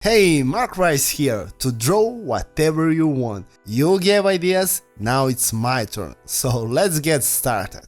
Hey, Mark Rice here to draw whatever you want. You gave ideas, now it's my turn, so let's get started.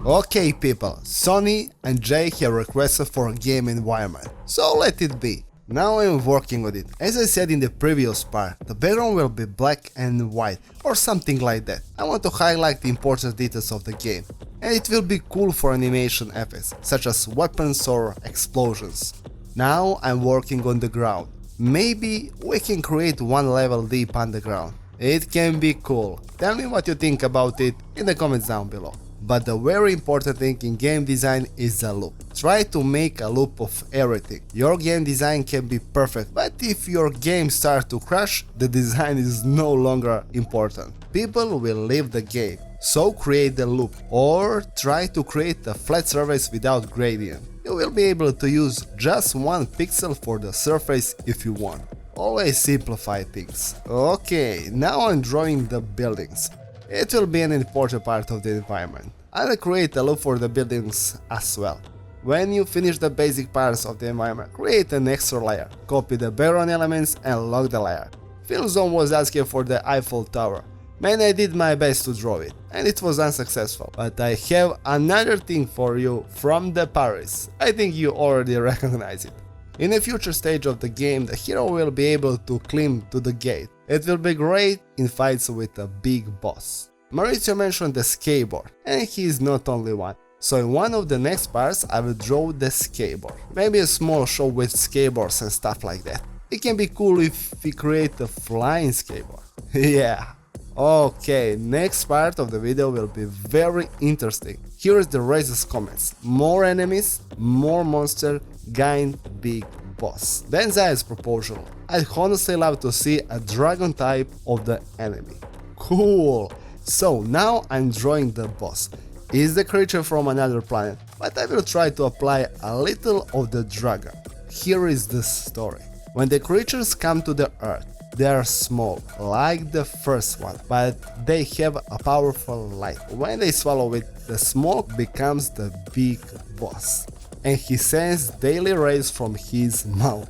Okay people, Sonny and Jay have requested for a game environment, so let it be. Now I'm working on it. As I said in the previous part, the background will be black and white or something like that. I want to highlight the important details of the game, and it will be cool for animation effects, such as weapons or explosions. Now I'm working on the ground. Maybe we can create one level deep underground. It can be cool. Tell me what you think about it in the comments down below. But the very important thing in game design is the loop. Try to make a loop of everything. Your game design can be perfect, but if your game starts to crash, the design is no longer important. People will leave the game. So create the loop, or try to create a flat surface without gradient. You will be able to use just one pixel for the surface if you want. Always simplify things. Okay, now I'm drawing the buildings. It will be an important part of the environment. I'll create a loop for the buildings as well. When you finish the basic parts of the environment, create an extra layer, copy the background elements and lock the layer. Filmzone was asking for the Eiffel Tower. Man, I did my best to draw it, and it was unsuccessful. But I have another thing for you from the Paris. I think you already recognize it. In a future stage of the game, the hero will be able to climb to the gate. It will be great in fights with a big boss. Mauricio mentioned the skateboard, and he is not only one. So in one of the next parts I will draw the skateboard. Maybe a small show with skateboards and stuff like that. It can be cool if we create a flying skateboard. Yeah. Okay, next part of the video will be very interesting. Here is the races comments. More enemies, more monster, gain big boss. Then Zay's proposal. I'd honestly love to see a dragon type of the enemy. Cool. So now I'm drawing the boss. It's the creature from another planet, but I will try to apply a little of the dragon. Here is the story. When the creatures come to the earth, they are small, like the first one, but they have a powerful light. When they swallow it, the smoke becomes the big boss, and he sends daily rays from his mouth.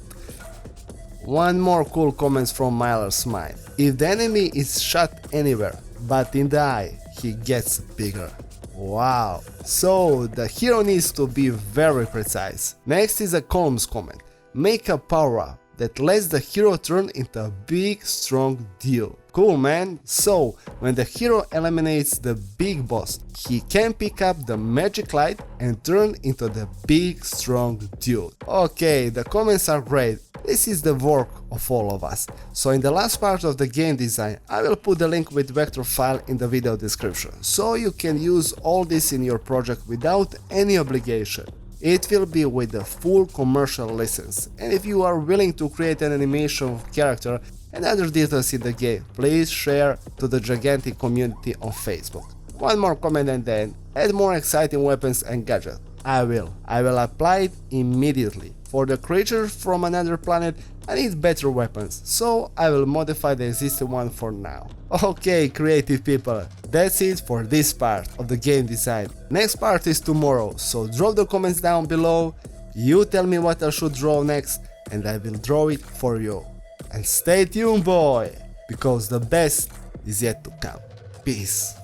One more cool comment from Myler's mind. If the enemy is shot anywhere, but in the eye, he gets bigger. Wow, so the hero needs to be very precise. Next is a Columns comment. Make a power-up that lets the hero turn into a big strong dude. Cool, man. So when the hero eliminates the big boss, he can pick up the magic light and turn into the big strong dude. Okay, the comments are great. This is the work of all of us. So in the last part of the game design, I will put the link with vector file in the video description, so you can use all this in your project without any obligation. It will be with a full commercial license, and if you are willing to create an animation character and other details in the game, please share to the gigantic community on Facebook. One more comment and then add more exciting weapons and gadgets. I will apply it immediately. For the creature from another planet, I need better weapons, so I will modify the existing one for now. Okay, creative people, that's it for this part of the game design. Next part is tomorrow, so drop the comments down below, you tell me what I should draw next, and I will draw it for you. And stay tuned, boy, because the best is yet to come. Peace.